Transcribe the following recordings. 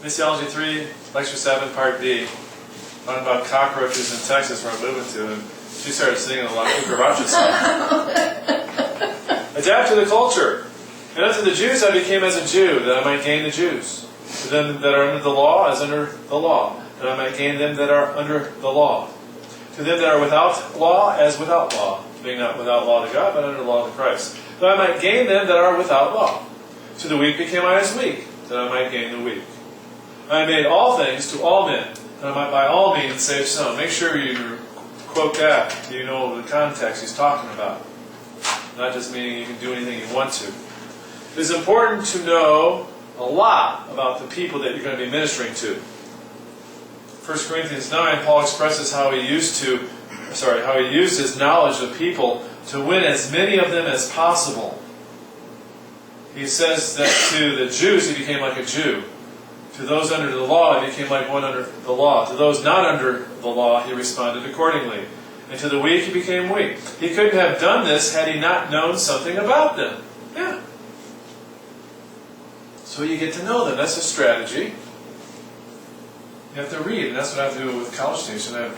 Missiology III, Lecture 7, Part D. Talking about cockroaches in Texas where I'm moving to, and she started singing a La Cucaracha song. Adapt to the culture. And unto the Jews I became as a Jew, that I might gain the Jews. To them that are under the law, as under the law, that I might gain them that are under the law. To them that are without law, as without law, being not without law to God, but under the law to Christ. That I might gain them that are without law. To the weak became I as weak, that I might gain the weak. I made all things to all men, that I might by all means save some. Make sure you quote that, you know the context he's talking about. Not just meaning you can do anything you want to. It is important to know a lot about the people that you're going to be ministering to. 1 Corinthians 9, Paul expresses how he used his knowledge of people to win as many of them as possible. He says that to the Jews he became like a Jew. To those under the law he became like one under the law. To those not under the law he responded accordingly. And to the weak he became weak. He couldn't have done this had he not known something about them. Yeah. So you get to know them. That's a strategy. You have to read, and that's what I have to do with College Station. I'm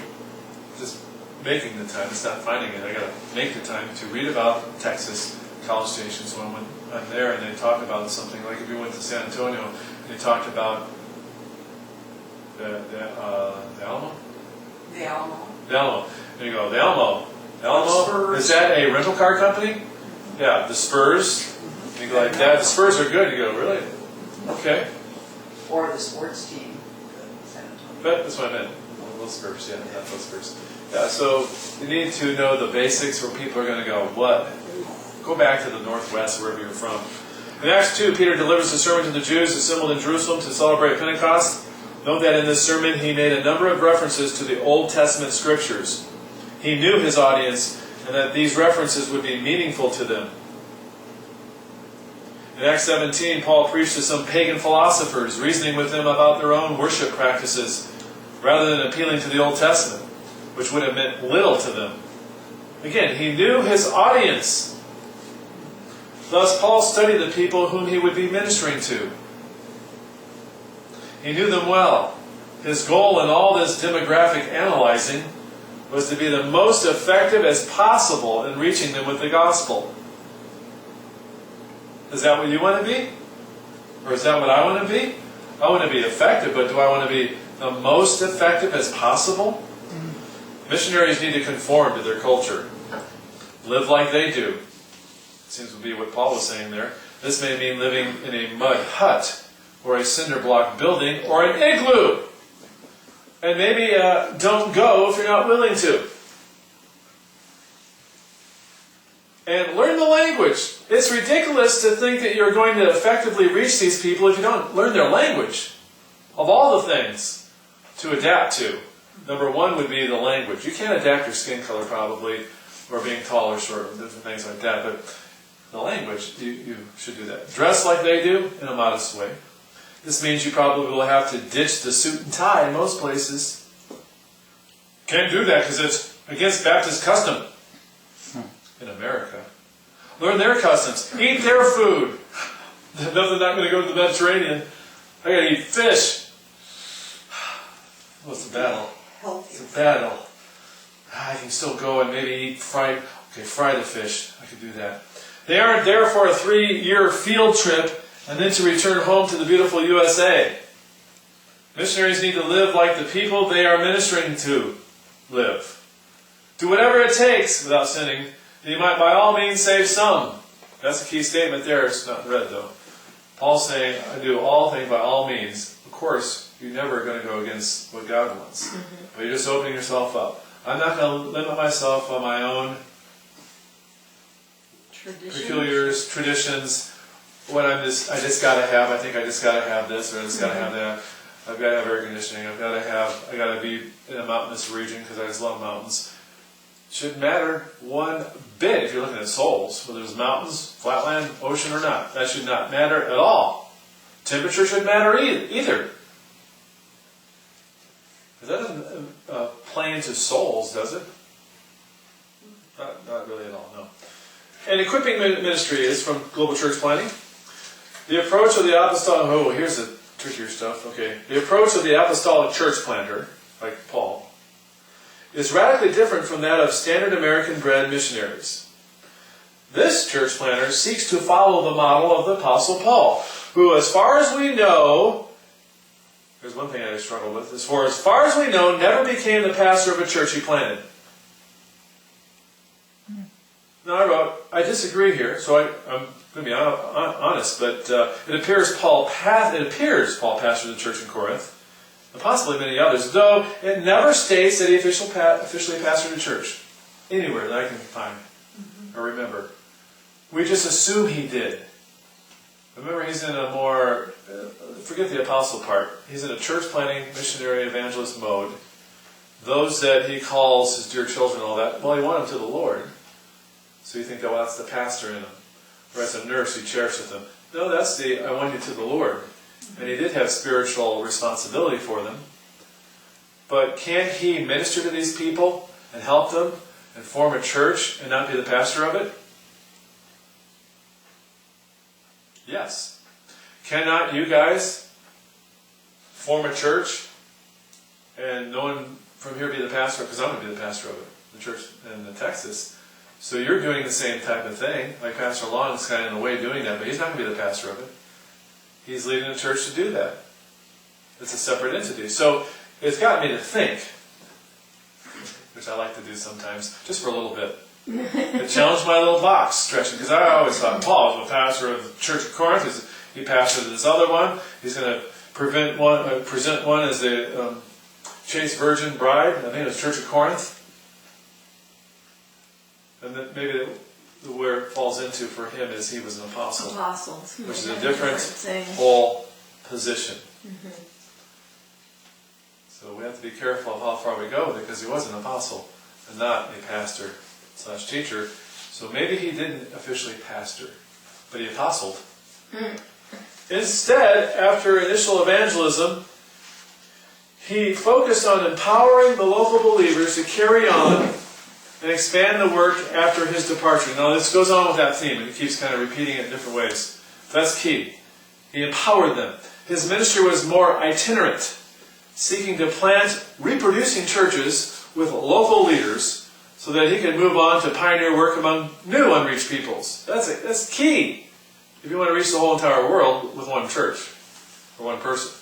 just making the time. It's not finding it. I got to make the time to read about Texas College Station. So when I'm there and they talk about something, like if you went to San Antonio, and they talked about the Alamo? The Alamo. The Alamo. And you go, the Alamo. The Alamo? Is that a rental car company? Yeah, the Spurs. And you go like, Dad, the Spurs are good. You go, really? Okay. Or the sports team. But that's what I meant. Those Spurs, yeah, not those Spurs. Yeah, so you need to know the basics where people are going to go, what? Go back to the Northwest, wherever you're from. In Acts 2, Peter delivers a sermon to the Jews assembled in Jerusalem to celebrate Pentecost. Note that in this sermon he made a number of references to the Old Testament scriptures. He knew his audience and that these references would be meaningful to them. In Acts 17, Paul preached to some pagan philosophers, reasoning with them about their own worship practices, rather than appealing to the Old Testament, which would have meant little to them. Again, he knew his audience. Thus, Paul studied the people whom he would be ministering to. He knew them well. His goal in all this demographic analyzing was to be the most effective as possible in reaching them with the gospel. Is that what you want to be? Or is that what I want to be? I want to be effective, but do I want to be the most effective as possible? Missionaries need to conform to their culture. Live like they do. Seems to be what Paul was saying there. This may mean living in a mud hut, or a cinder block building, or an igloo. And maybe don't go if you're not willing to. And learn the language. It's ridiculous to think that you're going to effectively reach these people if you don't learn their language. Of all the things to adapt to, number one would be the language. You can't adapt your skin color probably, or being tall or short, or different things like that, but the language, you should do that. Dress like they do in a modest way. This means you probably will have to ditch the suit and tie in most places. Can't do that because it's against Baptist custom. In America. Learn their customs. Eat their food. No, they're not going to go to the Mediterranean. I got to eat fish. What's the battle? Healthy. It's a battle. I can still go and maybe eat fry the fish. I could do that. They aren't there for a 3-year field trip and then to return home to the beautiful USA. Missionaries need to live like the people they are ministering to live. Do whatever it takes without sinning, that you might by all means save some. That's a key statement there. It's not read though. Paul's saying, I do all things by all means. Of course, you're never going to go against what God wants. But you're just opening yourself up. I'm not going to limit myself on my own peculiars, traditions. What I just got to have. I think I just got to have this, or I just got to have that. I've got to have air conditioning. I got to be in a mountainous region because I just love mountains. Shouldn't matter one bit if you're looking at souls, whether it's mountains, flatland, ocean or not. That should not matter at all. Temperature shouldn't matter either. That doesn't play into souls, does it? Not really at all, no. And equipping ministry is from Global Church Planning. The approach of the apostolic, here's a trickier stuff. Okay. The approach of the apostolic church planter, like Paul, is radically different from that of standard American-bred missionaries. This church planter seeks to follow the model of the Apostle Paul, who, as far as we know, here's one thing I struggle with, as far as we know, never became the pastor of a church he planted. Now I wrote, I disagree here, so I'm going to be honest, but it appears Paul pastored the church in Corinth, and possibly many others, though it never states that he officially pastored a church anywhere that I can find or remember. We just assume he did. Remember, he's in a more, forget the apostle part, he's in a church planting, missionary, evangelist mode. Those that he calls his dear children and all that, well, he won them to the Lord. So you think, oh, well, that's the pastor in him. Or that's a nurse who cherisheth them. No, that's the, I won you to the Lord. And he did have spiritual responsibility for them. But can't he minister to these people and help them and form a church and not be the pastor of it? Yes. Cannot you guys form a church and no one from here be the pastor? Because I'm going to be the pastor of it, the church in Texas. So you're doing the same type of thing. Like Pastor Long is kind of in a way doing that, but he's not going to be the pastor of it. He's leading a church to do that. It's a separate entity. So it's got me to think, which I like to do sometimes, just for a little bit. It challenged my little box stretching, because I always thought Paul was the pastor of the church of Corinth. He pastored this other one. He's going to present one as the chaste virgin bride. I think it was Church of Corinth. And then maybe where it falls into for him is he was an apostle. Apostles. Which is a different whole position. Mm-hmm. So we have to be careful of how far we go, because he was an apostle and not a pastor/teacher. So maybe he didn't officially pastor, but he apostled. Instead, after initial evangelism, he focused on empowering the local believers to carry on and expand the work after his departure. Now this goes on with that theme, and he keeps kind of repeating it in different ways. That's key. He empowered them. His ministry was more itinerant, seeking to plant reproducing churches with local leaders so that he could move on to pioneer work among new unreached peoples. That's key if you want to reach the whole entire world with one church or one person.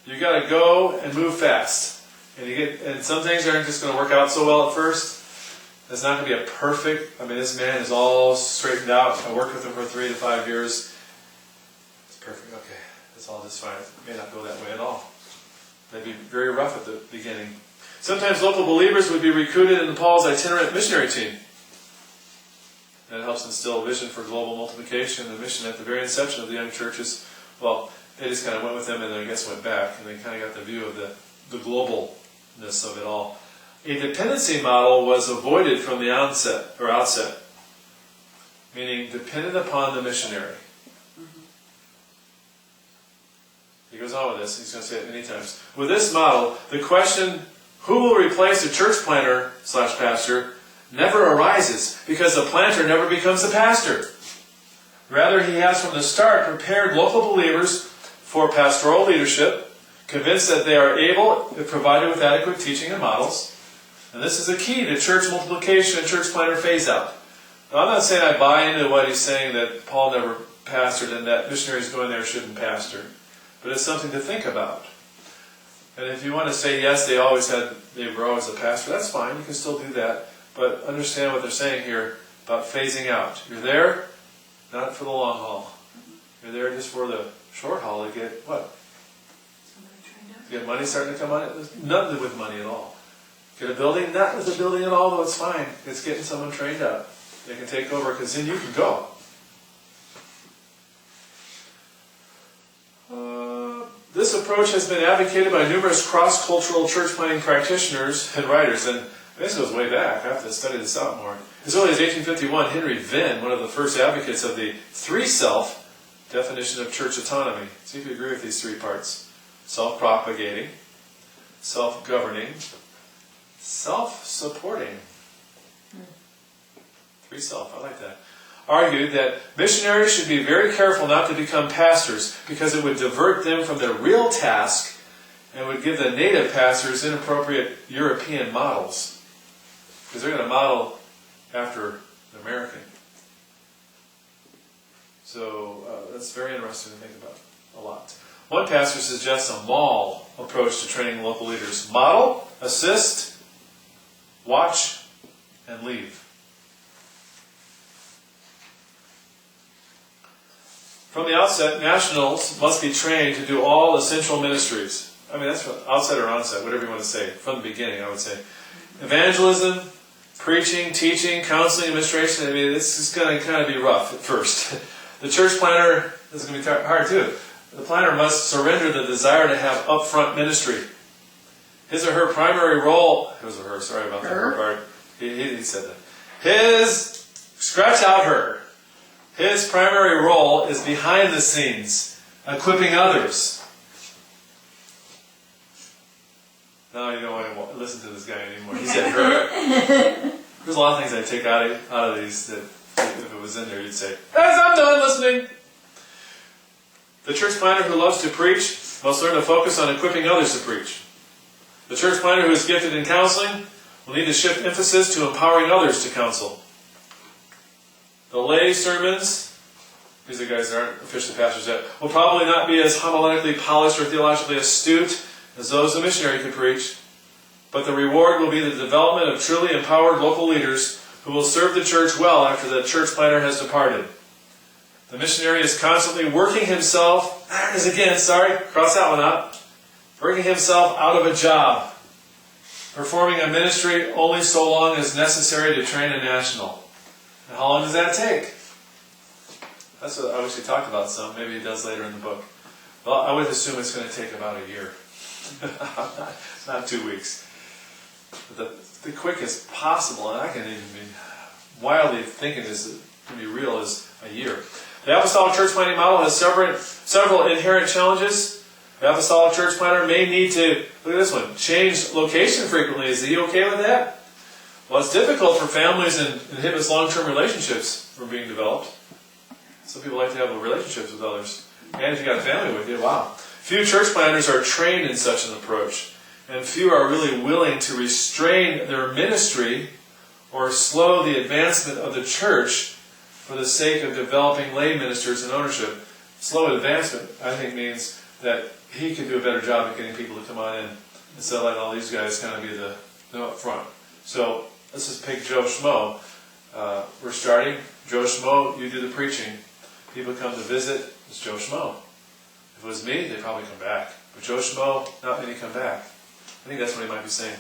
You've got to go and move fast. And some things aren't just going to work out so well at first. It's not going to be a perfect, this man is all straightened out. I worked with him for 3 to 5 years. It's perfect, okay. It's all just fine. It may not go that way at all. It may be very rough at the beginning. Sometimes local believers would be recruited into Paul's itinerant missionary team. That helps instill a vision for global multiplication and mission at the very inception of the young churches. Well, they just kind of went with them and then I guess went back. And they kind of got the view of the globalness of it all. A dependency model was avoided from the outset, meaning dependent upon the missionary. He goes on with this, he's going to say it many times. With this model, the question, who will replace the church planter/pastor, never arises, because the planter never becomes the pastor. Rather, he has from the start prepared local believers for pastoral leadership, convinced that they are able, if provided with adequate teaching and models. And this is a key to church multiplication and church planter phase-out. Now, I'm not saying I buy into what he's saying that Paul never pastored and that missionaries going there shouldn't pastor. But it's something to think about. And if you want to say, yes, they were always a pastor, that's fine, you can still do that. But understand what they're saying here about phasing out. You're there, not for the long haul. You're there just for the short haul to get what? To get money starting to come on it? There's nothing with money at all. Get a building? Not with a building at all, though it's fine. It's getting someone trained up. They can take over, because then you can go. This approach has been advocated by numerous cross-cultural church planting practitioners and writers, and this goes way back. I have to study this out more. As early as 1851, Henry Venn, one of the first advocates of the three-self definition of church autonomy. See if you agree with these three parts. Self-propagating, self-governing, self-supporting. Three self, I like that. argued that missionaries should be very careful not to become pastors because it would divert them from their real task and would give the native pastors inappropriate European models. Because they're going to model after the American. So that's very interesting to think about a lot. One pastor suggests a MAL approach to training local leaders. Model, assist, watch, and leave. From the outset, nationals must be trained to do all essential ministries. I mean, that's from outset or onset, whatever you want to say. From the beginning, I would say. Evangelism, preaching, teaching, counseling, administration. I mean, this is going to kind of be rough at first. The church planner, this is going to be hard too. The planner must surrender the desire to have upfront ministry. His or her primary role, his or her, sorry about the her part. He said that. Scratch out her. His primary role is behind the scenes, equipping others. Now you don't want to listen to this guy anymore. He said her. There's a lot of things I take out of these that if it was in there you'd say, "Guys, I'm done listening." The church planter who loves to preach must learn to focus on equipping others to preach. The church planter who is gifted in counseling will need to shift emphasis to empowering others to counsel. The lay sermons, these are guys that aren't officially pastors yet, will probably not be as homiletically polished or theologically astute as those a missionary could preach, but the reward will be the development of truly empowered local leaders who will serve the church well after the church planter has departed. The missionary is constantly working himself, there it is again, sorry, cross that one out, working himself out of a job, performing a ministry only so long as necessary to train a national. And how long does that take? That's what I wish he talked about some. Maybe he does later in the book. Well, I would assume it's going to take about a year. not 2 weeks. The quickest possible, and I can even be wildly thinking this to be real, is a year. The apostolic church planting model has several inherent challenges. The apostolic church planter may need to, look at this one, change location frequently. Is he okay with that? Well, it's difficult for families and inhibits long-term relationships from being developed. Some people like to have relationships with others. And if you got a family with you, wow. Few church planters are trained in such an approach. And few are really willing to restrain their ministry or slow the advancement of the church for the sake of developing lay ministers and ownership. Slow advancement, I think, means that he can do a better job at getting people to come on in instead of letting all these guys kind of be the up front. So let's just pick Joe Schmo. We're starting. Joe Schmo, you do the preaching. People come to visit. It's Joe Schmo. If it was me, they'd probably come back. But Joe Schmo, not many come back. I think that's what he might be saying.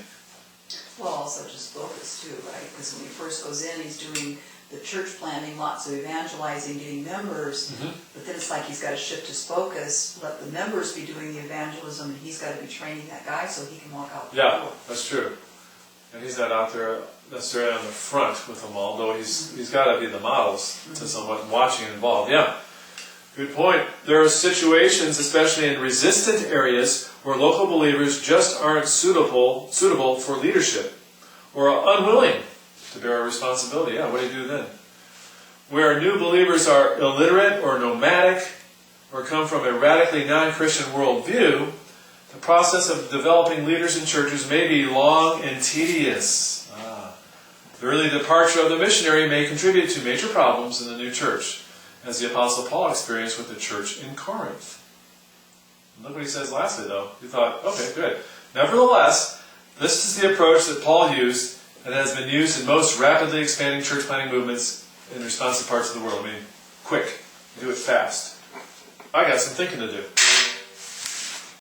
Well, also just focus too, right? Because when he first goes in, he's doing the church planting, lots of evangelizing, getting members. Mm-hmm. But then it's like he's got to shift his focus, let the members be doing the evangelism, and he's got to be training that guy so he can walk out the door. That's true. And he's not out there necessarily on the front with them all, though he's got to be the models to someone watching and involved. Yeah, good point. There are situations, especially in resistant areas, where local believers just aren't suitable for leadership or are unwilling to bear a responsibility. Yeah, what do you do then? Where new believers are illiterate or nomadic or come from a radically non-Christian worldview, the process of developing leaders in churches may be long and tedious. The early departure of the missionary may contribute to major problems in the new church, as the Apostle Paul experienced with the church in Corinth. And look what he says lastly, though. You thought, okay, good. Nevertheless, this is the approach that Paul used and has been used in most rapidly expanding church planting movements in responsive parts of the world. I mean, quick. Do it fast. I got some thinking to do.